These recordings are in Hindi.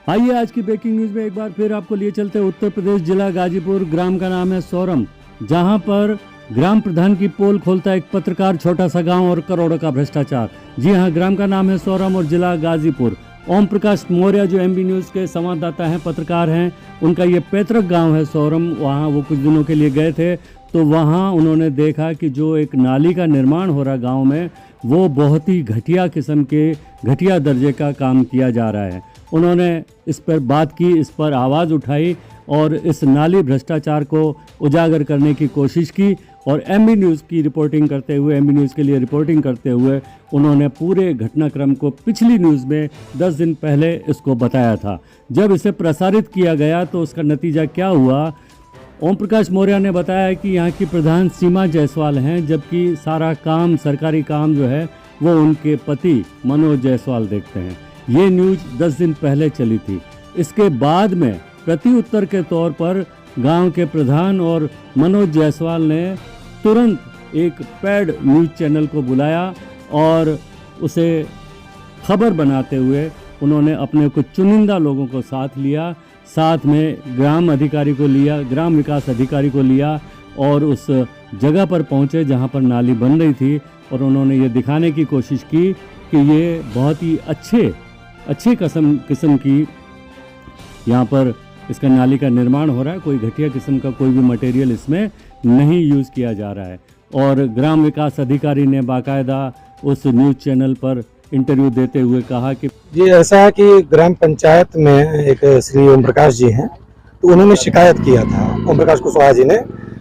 आइए आज की ब्रेकिंग न्यूज में एक बार फिर आपको लिए चलते हैं उत्तर प्रदेश जिला गाजीपुर। ग्राम का नाम है सोरम, जहां पर ग्राम प्रधान की पोल खोलता है एक पत्रकार, छोटा सा गांव और करोड़ों का भ्रष्टाचार। जी हां, ग्राम का नाम है सोरम और जिला गाजीपुर। ओम प्रकाश मौर्य जो एमबी न्यूज़ के संवाददाता हैं, पत्रकार हैं, उनका ये पैतृक गांव है सोरम। वहां वो कुछ दिनों के लिए गए थे तो वहां उन्होंने देखा कि जो एक नाली का निर्माण हो रहा गांव में, वो बहुत ही घटिया किस्म के, घटिया दर्जे का काम किया जा रहा है। उन्होंने इस पर बात की, इस पर आवाज़ उठाई और इस नाली भ्रष्टाचार को उजागर करने की कोशिश की। और एमबी न्यूज़ की रिपोर्टिंग करते हुए, एमबी न्यूज़ के लिए रिपोर्टिंग करते हुए उन्होंने पूरे घटनाक्रम को पिछली न्यूज़ में 10 दिन पहले इसको बताया था। जब इसे प्रसारित किया गया तो उसका नतीजा क्या हुआ? ओम प्रकाश मौर्य ने बताया कि यहाँ की प्रधान सीमा जायसवाल हैं, जबकि सारा काम, सरकारी काम जो है वो उनके पति मनोज जायसवाल देखते हैं। ये न्यूज़ 10 दिन पहले चली थी। इसके बाद में प्रति उत्तर के तौर पर गांव के प्रधान और मनोज जायसवाल ने तुरंत एक पेड न्यूज़ चैनल को बुलाया और उसे खबर बनाते हुए उन्होंने अपने कुछ चुनिंदा लोगों को साथ लिया, साथ में ग्राम अधिकारी को लिया, ग्राम विकास अधिकारी को लिया और उस जगह पर पहुंचे जहां पर नाली बन रही थी। और उन्होंने ये दिखाने की कोशिश की कि ये बहुत ही अच्छे किस्म की यहाँ पर इसका नाली का निर्माण हो रहा है। कोई घटिया किस्म का कोई भी मटेरियल इसमें नहीं यूज़ किया जा रहा है। और ग्राम विकास अधिकारी ने बाकायदा उस न्यूज़ चैनल पर इंटरव्यू देते हुए कहा कि जी ऐसा है कि ग्राम पंचायत में एक श्री ओम प्रकाश जी हैं, तो उन्होंने शिकायत किया था ओम प्रकाश कुशवाहा जी ने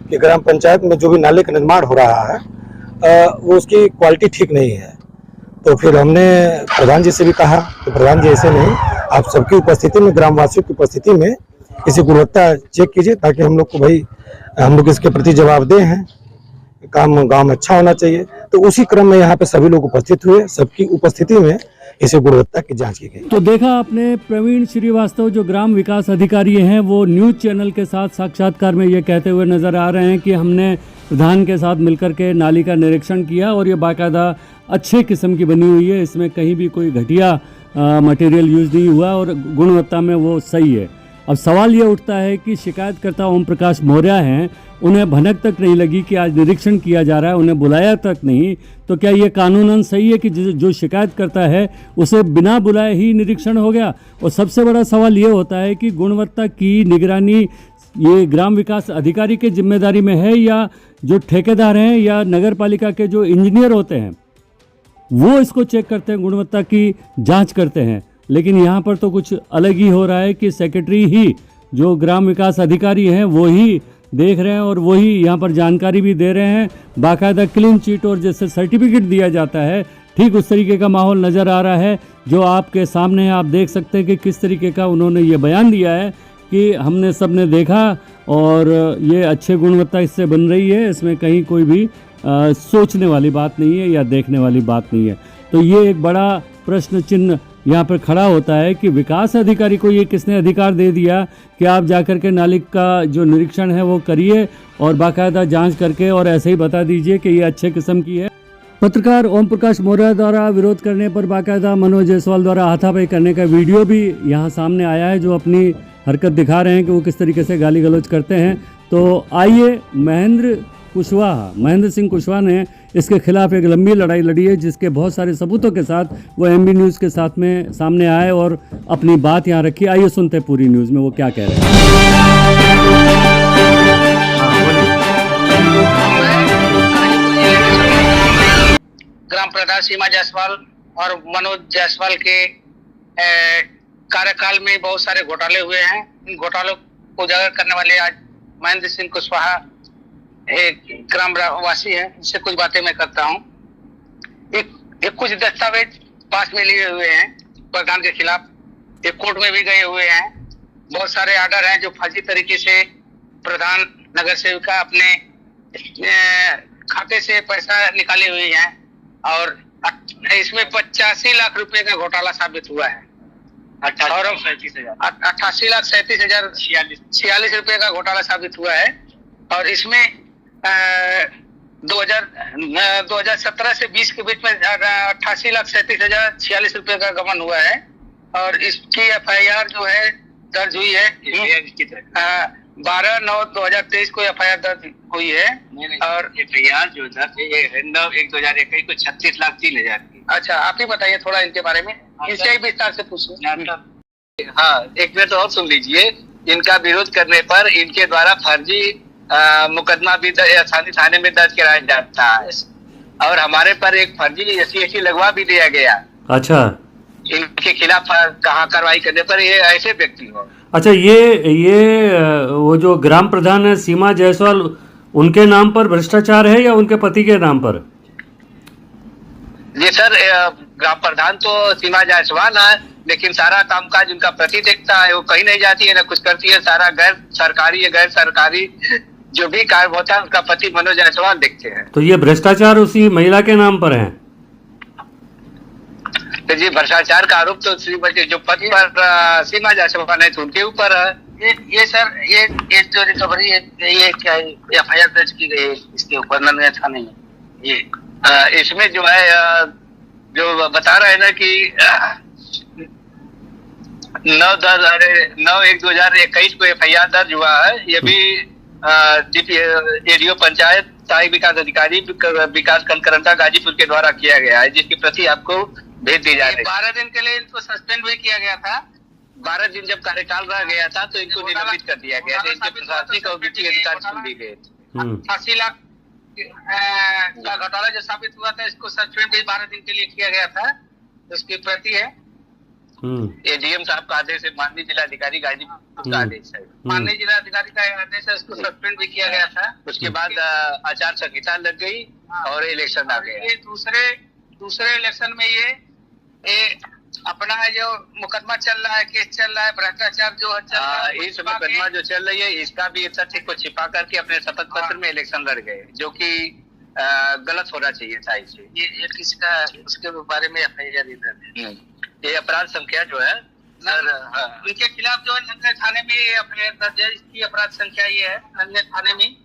कि ग्राम पंचायत में जो भी नाले का निर्माण हो रहा है वो उसकी क्वालिटी ठीक नहीं है। तो फिर हमने प्रधान जी से भी कहा कि प्रधान जी ऐसे नहीं, आप सबकी उपस्थिति में, ग्रामवासियों की उपस्थिति में इसी गुणवत्ता चेक कीजिए, ताकि हम लोग को भाई, हम लोग इसके प्रति जवाबदेह हैं, काम गांव में अच्छा होना चाहिए। तो उसी क्रम में यहाँ पे सभी लोग उपस्थित हुए, सबकी उपस्थिति में इसे गुणवत्ता की जांच की गई। तो देखा आपने, प्रवीण श्रीवास्तव जो ग्राम विकास अधिकारी हैं वो न्यूज़ चैनल के साथ साक्षात्कार में ये कहते हुए नजर आ रहे हैं कि हमने प्रधान के साथ मिलकर के नाली का निरीक्षण किया और ये बाकायदा अच्छे किस्म की बनी हुई है, इसमें कहीं भी कोई घटिया मटेरियल यूज़ नहीं हुआ और गुणवत्ता में वो सही है। अब सवाल ये उठता है कि शिकायतकर्ता ओम प्रकाश मौर्य हैं, उन्हें भनक तक नहीं लगी कि आज निरीक्षण किया जा रहा है, उन्हें बुलाया तक नहीं, तो क्या ये कानूनन सही है कि जो शिकायत करता है उसे बिना बुलाए ही निरीक्षण हो गया? और सबसे बड़ा सवाल ये होता है कि गुणवत्ता की निगरानी ये ग्राम विकास अधिकारी के जिम्मेदारी में है या जो ठेकेदार हैं या नगर पालिका के जो इंजीनियर होते हैं वो इसको चेक करते हैं, गुणवत्ता की जांच करते हैं। लेकिन यहाँ पर तो कुछ अलग ही हो रहा है कि सेक्रेटरी ही, जो ग्राम विकास अधिकारी हैं, वो ही देख रहे हैं और वही यहाँ पर जानकारी भी दे रहे हैं। बाकायदा क्लीन चिट और जैसे सर्टिफिकेट दिया जाता है, ठीक उस तरीके का माहौल नज़र आ रहा है जो आपके सामने है। आप देख सकते हैं कि किस तरीके का उन्होंने ये बयान दिया है कि हमने सबने देखा और ये अच्छे गुणवत्ता इससे बन रही है, इसमें कहीं कोई भी सोचने वाली बात नहीं है या देखने वाली बात नहीं है। तो ये एक बड़ा प्रश्न चिन्ह यहाँ पर खड़ा होता है कि विकास अधिकारी को ये किसने अधिकार दे दिया कि आप जाकर के नाली का जो निरीक्षण है वो करिए और बाकायदा जांच करके और ऐसे ही बता दीजिए कि ये अच्छे किस्म की है। पत्रकार ओम प्रकाश मौर्य द्वारा विरोध करने पर बाकायदा मनोज जायसवाल द्वारा हाथापाई करने का वीडियो भी यहाँ सामने आया है, जो अपनी हरकत दिखा रहे हैं कि वो किस तरीके से गाली गलौज करते हैं। तो आइए, महेंद्र सिंह कुशवाहा ने इसके खिलाफ एक लंबी लड़ाई लड़ी है, जिसके बहुत सारे सबूतों के साथ वो एमबी न्यूज़ के साथ में सामने आए और अपनी बात यहाँ रखी। आइए सुनते हैं पूरी न्यूज़ में वो क्या कह रहे हैं। ग्राम प्रधान सीमा जायसवाल और मनोज जायसवाल के कार्यकाल में बहुत सारे घोटाले हुए हैं। इन घोटालों को उजागर करने वाले आज महेंद्र सिंह कुशवाहा एक ग्राम वासी है, जिससे कुछ बातें मैं करता हूँ। एक कुछ दस्तावेज पास में लिए हुए हैं प्रधान के खिलाफ, एक कोर्ट में भी गए हुए हैं। बहुत सारे आर्डर हैं जो फर्जी तरीके से प्रधान नगर सेविका अपने खाते से पैसा निकाली हुई है और इसमें 85 लाख रुपए का घोटाला साबित हुआ है। 88,37,046 रुपए का घोटाला साबित हुआ है और इसमें 2017 से 20 के बीच में 88,37,046 रुपए का गबन हुआ है और इसकी FIR जो है दर्ज हुई है 12/9/2023 को FIR दर्ज हुई है। और FIR जो दर्ज है 9/1/2021 को 36,03,000 की। अच्छा, आप ही बताइए थोड़ा इनके बारे में, इनसे ही विस्तार से पूछिए। हाँ, एक मिनट और सुन लीजिए। इनका विरोध करने पर इनके द्वारा फर्जी मुकदमा भी स्थानीय थाने में दर्ज कराया जाता है और हमारे पर एक फर्जी SC लगवा भी दिया गया। अच्छा, इनके खिलाफ कहाँ कार्रवाई करने पर ये ऐसे व्यक्ति हो। अच्छा, ये वो जो ग्राम प्रधान है सीमा जायसवाल, उनके नाम पर भ्रष्टाचार है या उनके पति के नाम पर? जी सर, ग्राम प्रधान तो सीमा जायसवाल है, लेकिन सारा कामकाज उनका पति देखता है। वो कहीं नहीं जाती है, ना कुछ करती है। सारा गैर सरकारी या गैर सरकारी जो भी कार्य होता है उनका पति मनोज जायसवाल देखते हैं। तो ये भ्रष्टाचार उसी महिला के नाम पर है? तो जी, भ्रष्टाचार का आरोप तो श्रीमती जो पद पर सीमा जायसवाल है तो उनके ऊपर है। ये सर, ये जो रिकवरी है, ये क्या FIR दर्ज की गई है इसके ऊपर नन्हे थाने में? ये इसमें जो है जो बता रहे हैं ना कि 9/1/2021 को FIR दर्ज हुआ है। ये भी ADO पंचायत सहायक विकास अधिकारी विकास कंकरंता गाजीपुर के द्वारा किया गया है, जिसकी प्रति आपको भेज दी जा रही है। 12 दिन के लिए इनको सस्पेंड भी किया गया था। 12 दिन जब कार्यकाल रह गया था तो इनको निलंबित कर दिया गया था। इनके प्रशासनिक और वित्तीय अधिकार छीन लिए गए। 80 लाख का घोटाला जो साबित हुआ था, इसको सस्पेंड भी 12 दिन के लिए किया गया था। उसकी प्रति है। ये DM साहब का आदेश है, माननीय जिलाधिकारी गाजीपुर का आदेश है। माननीय जिलाधिकारी का आदेश है, उसको सस्पेंड भी किया गया था। उसके बाद आचार संहिता लग गई और इलेक्शन आ गया। ये दूसरे इलेक्शन में ये अपना जो मुकदमा चल रहा है, केस चल रहा है, भ्रष्टाचार जो चल रहा है, इस मुकदमा जो चल रही है, इसका भी तथ्य को छिपा करके अपने शपथ पत्र में इलेक्शन लड़ गए, जो कि गलत होना चाहिए था। इससे ये किसका, उसके बारे में FIR दर्ज है। ये अपराध संख्या जो है सर, उनके खिलाफ जो है नन्हे थाने में FIR दर्ज है। इसकी अपराध संख्या ये है, नन्हे थाने में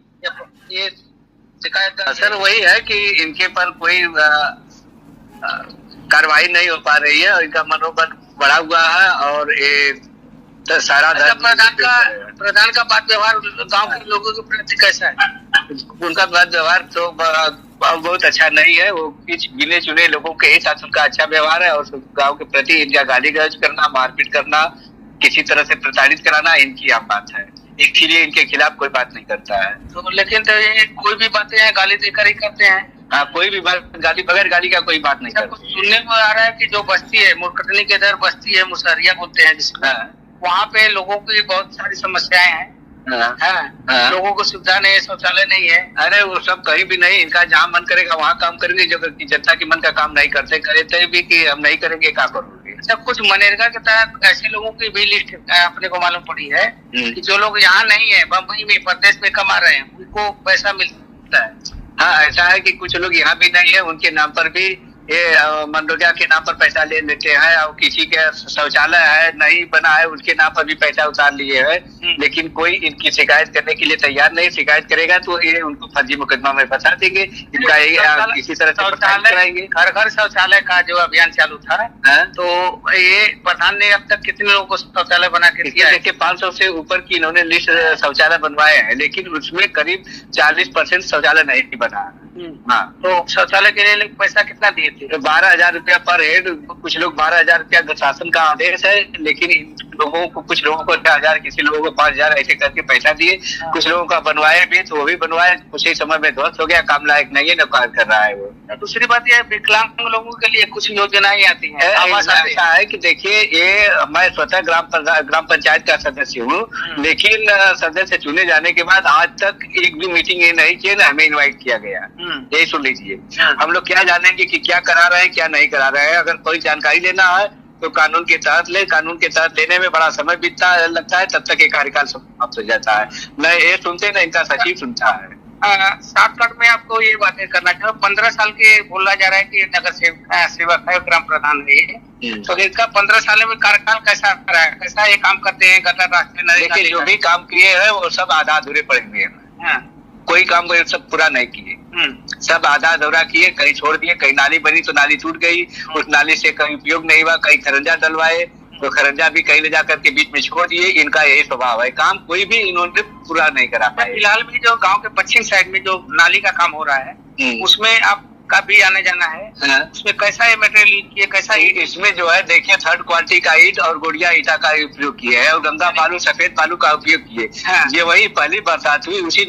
ये शिकायत सर वही है कि इनके पर कोई कार्रवाई नहीं हो पा रही है और इनका मनोबल बढ़ा हुआ है। और ये तो सारा प्रधान का बात व्यवहार गांव के लोगों के प्रति कैसा है? उनका बात व्यवहार तो बहुत अच्छा नहीं है। वो कुछ गिने चुने लोगों के ही साथ उनका अच्छा व्यवहार है और गांव के प्रति इनका गाली गलौज करना, मारपीट करना, किसी तरह से प्रताड़ित कराना इनकी आम बात है। इसीलिए इनके खिलाफ कोई बात नहीं करता है। तो लेकिन तो ये कोई भी बातें हैं गाली देकर ही करते हैं। हाँ, कोई भी बात गाली बगैर गाली का कोई बात नहीं करता। सुनने को आ रहा है कि जो बस्ती है, मुरकटनी के इधर बस्ती है, मुसहरिया बोलते हैं जिसमें, वहाँ पे लोगों की बहुत सारी समस्याएं हैं। लोगों को सुविधा नहीं है, शौचालय नहीं है। अरे वो सब कहीं भी नहीं। इनका जहाँ मन करेगा वहाँ काम करेंगे। जो जनता के मन का काम नहीं करते, करे भी कि हम नहीं करेंगे, क्या करोगे। अच्छा, कुछ मनरेगा के तहत ऐसे लोगों की भी लिस्ट अपने को मालूम पड़ी है कि जो लोग यहाँ नहीं है, बम्बई में, प्रदेश में कमा रहे हैं, उनको पैसा मिलता है। हाँ, ऐसा है कि कुछ लोग यहाँ भी नहीं है, उनके नाम पर भी ये मनरेगा के नाम पर पैसा ले लेते हैं। और किसी के शौचालय है नहीं बना है, उसके नाम पर भी पैसा उतार लिए है। लेकिन कोई इनकी शिकायत करने के लिए तैयार नहीं। शिकायत करेगा तो ये उनको फर्जी मुकदमा में फंसा देंगे। इनका किसी तरह से कराएंगे। घर घर शौचालय का जो अभियान चालू था, तो ये प्रधान ने अब तक कितने लोगों को शौचालय बना के दिया? देखिए 500 से ऊपर की इन्होंने लिस्ट शौचालय बनवाए हैं, लेकिन उसमें करीब 40% शौचालय नहीं बना। हाँ, तो शौचालय के लिए पैसा कितना दिए थे? 12,000 रुपया पर हेड। कुछ लोग 12,000 रुपया शासन का आदेश है, लेकिन लोगों को, कुछ लोगों को 6,000, किसी लोगों को 5,000 ऐसे करके पैसा दिए। कुछ लोगों का बनवाए भी तो वो भी बनवाए, कुछ ही समय में ध्वस्त हो गया, काम लायक नहीं है, न कार्य कर रहा है वो। दूसरी बात यह, विकलांग लोगों के लिए कुछ योजनाएं आती हैं। ऐसा है कि देखिए, ये मैं स्वतः ग्राम पंचायत का सदस्य हूँ, लेकिन सदस्य चुने जाने के बाद आज तक एक भी मीटिंग ये नहीं की ना हमें इन्वाइट किया गया। यही सुन लीजिए, हम लोग क्या जानेंगे कि क्या करा रहे हैं, क्या नहीं करा रहे हैं। अगर कोई जानकारी लेना है तो कानून के तहत ले। कानून के तहत लेने में बड़ा समय बीतता लगता है, तब तक ये कार्यकाल समाप्त हो जाता है। न ये सुनते न इनका सचिव सुनता है। शॉर्टकट में आपको ये बातें करना चाहिए। 15 साल के बोला जा रहा है कि नगर सेवक है, ग्राम प्रधान है, तो इनका 15 साल में कार्यकाल कैसा रहा है, कैसा ये काम करते हैं? गटर रास्ते जो भी काम किए हैं वो सब आधा अधूरे पड़े हुए हैं। कोई काम को सब पूरा नहीं किए, सब आधा अधूरा किए, कहीं छोड़ दिए। कहीं नाली बनी तो नाली टूट गई, उस नाली से कहीं उपयोग नहीं हुआ। कहीं खरंजा डलवाए, तो खरंजा भी कहीं ले जाकर के बीच में छोड़ दिए। इनका यही स्वभाव है, काम कोई भी इन्होंने पूरा नहीं करा पाए। फिलहाल में जो गांव के पश्चिम साइड में जो नाली का काम हो रहा है उसमें आपका भी आने जाना है, उसमें कैसा ये मटेरियल किए, कैसा इसमें जो है देखिए थर्ड क्वालिटी का ईंट और गुड़िया ईटा का उपयोग किया है और गंगा बालू सफेद बालू का उपयोग किए। ये वही पहली बरसात हुई, उसी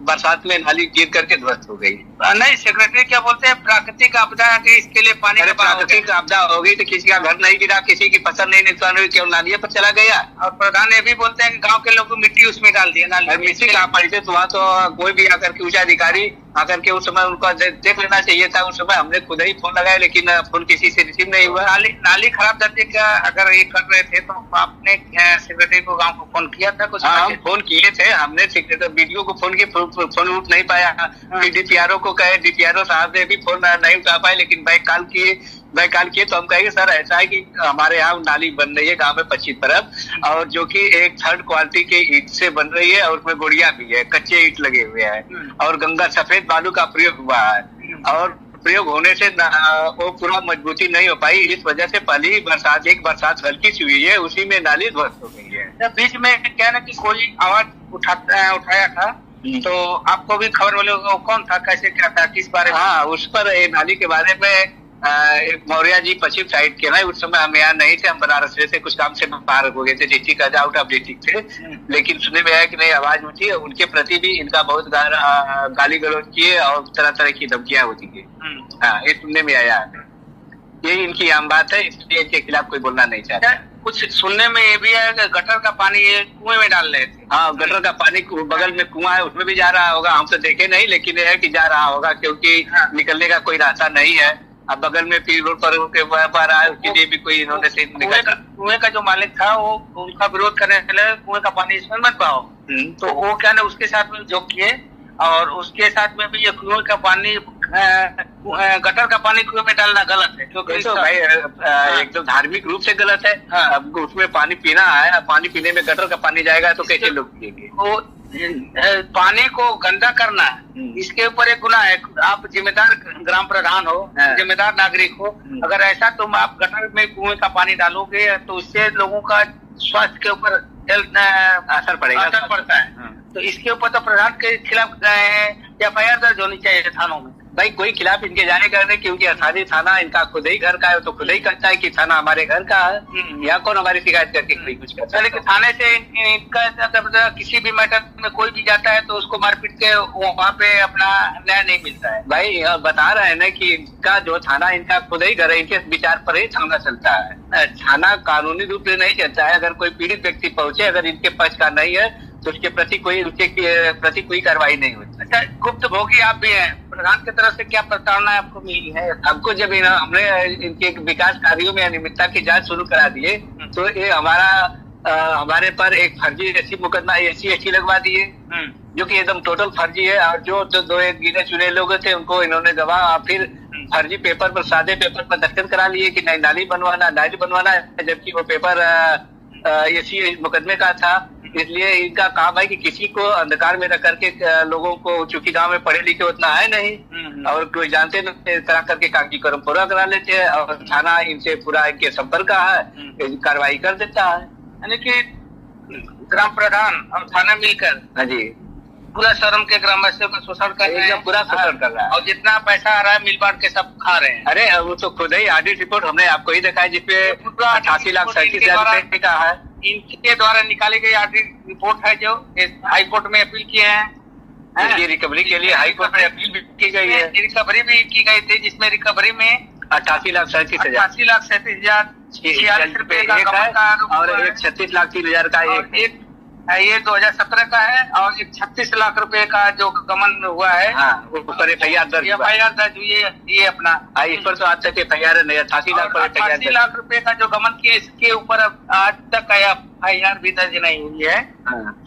बरसात में नाली गिर करके ध्वस्त हो गई। नहीं, सेक्रेटरी क्या बोलते हैं, प्राकृतिक आपदा के इसके लिए पानी अरे प्राकृतिक आपदा हो गई तो किसी का घर नहीं गिरा, किसी की फसल नहीं नुकसान हुई, केवल नालिये पर चला गया। और प्रधान ये भी बोलते हैं कि गांव के लोग को मिट्टी उसमें डाल दिया, नाली मिट्टी का परिचय तो वहाँ तो कोई भी आकर के उच्च अधिकारी आकर के उस समय उनको देख लेना चाहिए था। उस समय हमने खुद ही फोन लगाया लेकिन फोन किसी से रिसीव नहीं हुआ। नाली खराब दर्जे का अगर ये कर रहे थे तो आपने सेक्रेटरी को गांव को फोन किया था कुछ? हम फोन किए थे, हमने वीडियो को फोन किए, फोन उठ नहीं पाया। डीपीआरओ को कहे, डीपीआरओ साहब ने भी फोन नहीं उठा पाए, लेकिन बैक कॉल किए तो हम कहेंगे सर ऐसा है कि हमारे यहाँ नाली बन रही है गांव में पश्चिम तरफ और जो कि एक थर्ड क्वालिटी के ईंट से बन रही है और उसमें गुड़िया भी है, कच्चे ईंट लगे हुए हैं और गंगा सफेद बालू का प्रयोग हुआ है और प्रयोग होने से वो पूरा मजबूती नहीं हो पाई। इस वजह से पहली एक बरसात हल्की सी हुई है, उसी में नाली ध्वस्त हो गई है। बीच में क्या ना कि कोई आवाज उठाया था तो आपको भी खबर मिली, कौन था, कैसे क्या था, किस बारे में? हाँ, उस पर नाली के बारे में एक मौर्या जी पश्चिम साइड के ना, उस समय हम यहाँ नहीं थे, हम बनारस से कुछ काम से बाहर हो गए थे, डिस्ट्रिक्ट आउट ऑफ डिस्ट्रिक्ट थे। लेकिन सुनने में आया कि नहीं आवाज उठी, उनके प्रति भी इनका बहुत गाली गलौज किए और तरह तरह की धमकियां होती है। हाँ, ये सुनने में आया, ये इनकी आम बात है, इसलिए इनके खिलाफ कोई बोलना नहीं चाहता। कुछ सुनने में ये भी है कि गटर का पानी ये कुएं में डाल रहे थे। हाँ, गटर का पानी बगल में कुआं है उसमें भी जा रहा होगा, हम तो देखे नहीं लेकिन ये है कि जा रहा होगा क्योंकि निकलने का कोई रास्ता नहीं है। अब बगल में फिर रोड पर आए, उसके लिए भी कोई इन्होंने कुएं का जो मालिक था वो उनका विरोध करने के लिए कुएं का पानी इसमें मत पाओ, तो वो क्या ना उसके साथ में जो किए और उसके साथ में भी ये कुएं का पानी गटर का पानी कुएं में डालना गलत है क्योंकि तो भाई एकदम धार्मिक रूप से गलत है। अब उसमें पानी पीना है, पानी पीने में गटर का पानी जाएगा तो कैसे लोग पिएंगे? वो पानी को गंदा करना इसके ऊपर एक गुनाह है। आप जिम्मेदार ग्राम प्रधान हो, जिम्मेदार नागरिक हो, अगर ऐसा तुम आप गटर में कुएं का पानी डालोगे तो उससे लोगों का स्वास्थ्य के ऊपर असर पड़ता है। तो इसके ऊपर तो प्रधान के खिलाफ FIR दर्ज होनी चाहिए थानों में। भाई कोई खिलाफ इनके जाने करने, क्योंकि असाधी थाना इनका खुद ही घर का है, तो खुद ही कहता है कि थाना हमारे घर का है, या कौन हमारी शिकायत करके कोई कुछ करता है? लेकिन थाने से इनका किसी भी मैटर में कोई भी जाता है तो उसको मारपीट के वहाँ पे अपना न्याय नहीं मिलता है। भाई बता रहे हैं ना कि इनका जो थाना इनका खुद ही घर है, इनके विचार पर ही थाना चलता है। थाना कानूनी रूप से नहीं चलता है। अगर कोई पीड़ित व्यक्ति पहुंचे, अगर इनके पक्ष का नहीं है तो उसके प्रति कोई कार्रवाई नहीं होती। अच्छा, गुप्त भोगी आप भी हैं, प्रधान की तरफ से क्या प्रताड़ना आपको मिली है? हमको जब हमने इनके विकास कार्यों में अनियमितता की जांच शुरू करा दिए तो ये हमारे पर एक फर्जी ऐसी मुकदमा ऐसी लगवा दिए जो कि एकदम टोटल फर्जी है। और जो दो एक गिने चुने लोग थे उनको इन्होंने गवाह फिर फर्जी पेपर पर, सादे पेपर पर दस्तखत करा लिए कि नहीं नाली बनवाना है, जबकि वो पेपर ऐसी मुकदमे का था। इसलिए इनका काम है कि किसी को अंधकार में रख करके लोगों को, चूंकि गांव में पढ़े लिखे उतना है नहीं और कोई जानते नहीं, तरह करके कागजी कर्म पूरा करा लेते हैं और थाना इनसे पूरा इनके संपर्क का है, कार्रवाई कर देता है। यानी कि ग्राम प्रधान और थाना मिलकर हाँ जी पूरा शहर के ग्रामवासियों का शोषण कर रहे हैं, पूरा शोषण कर रहा है और जितना पैसा आ रहा है मिल बांट के सब खा रहे हैं। अरे वो तो खुद ही ऑडिट रिपोर्ट हमने आपको ही देखा है जिसपे 88,37,000 रुपए का है। इनके द्वारा निकाली गई ऑडिट रिपोर्ट है जो हाई कोर्ट में अपील किए हैं। रिकवरी के लिए हाई कोर्ट में अपील भी की गई है, रिकवरी भी की गई थी, जिसमें रिकवरी में 88,37,046 रुपए का और एक 36,03,000 का एक ये 2017 का है और एक 36 लाख रुपए का जो गमन हुआ है। हाँ, ऊपर FIR दर्ज हुई है। ये अपना इस पर तो आज तक FIR नहीं, 88 लाख रुपए का जो गमन किया इसके ऊपर आज तक FIR भी दर्ज नहीं हुई है।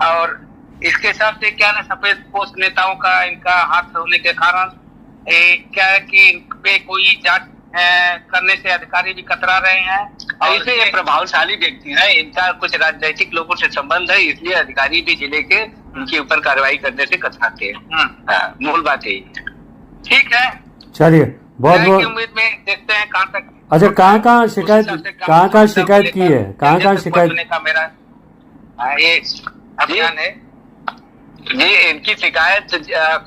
और इसके हिसाब से क्या ना सफेद पोस्ट नेताओं का इनका हाथ होने के कारण क्या है कि इन पे कोई जांच करने से अधिकारी भी कतरा रहे हैं। और इसे ये प्रभावशाली व्यक्ति है, इनका कुछ राजनीतिक लोगों से संबंध है, इसलिए अधिकारी भी जिले के उनके ऊपर कार्रवाई करने से कतराते हैं। मूल बात यही। ठीक है, चलिए बहुत उम्मीद में देखते हैं कहाँ तक अच्छा, कहाँ शिकायत की है? कहाँ शिकायत? का मेरा ये अभियान है जी। इनकी शिकायत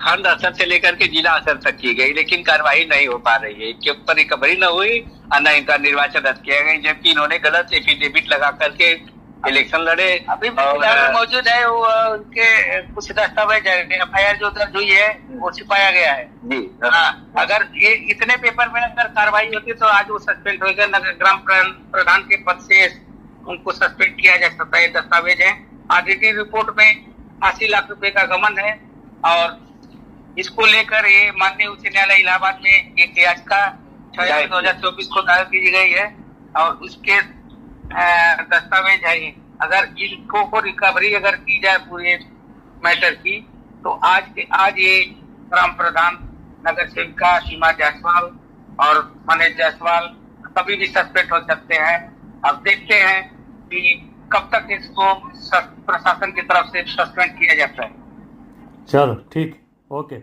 खंड स्तर से लेकर के जिला स्तर तक की गई, लेकिन कार्रवाई नहीं हो पा रही है। इनके ऊपर रिकवरी न हुई और न इनका निर्वाचन रद्द किया गया, जबकि इन्होंने गलत एफिडेविट लगा करके इलेक्शन लड़े। अभी मौजूद है वो, उनके कुछ दस्तावेज FIR जो दर्ज हुई है वो छिपाया गया है जी। हाँ, अगर ये इतने पेपर में अगर कार्रवाई होती तो आज वो सस्पेंड हो गए। नगर ग्राम प्रधान के पद से उनको सस्पेंड किया जा सकता है। दस्तावेज है, ऑडिटिंग रिपोर्ट में 80 लाख रुपए का गमन है और इसको लेकर ये माननीय उच्च न्यायालय इलाहाबाद में एक याचिका 6/2024 को दायर की गई है और उसके दस्तावेज है। अगर इनको को रिकवरी अगर की जाए पूरे मैटर की तो आज ये ग्राम प्रधान, नगर सेविका सीमा जायसवाल और मनीष जायसवाल कभी भी सस्पेंड हो सकते हैं। अब देखते हैं कि कब तक इसको प्रशासन की तरफ से सस्पेंड किया जाता है। चलो ठीक, ओके।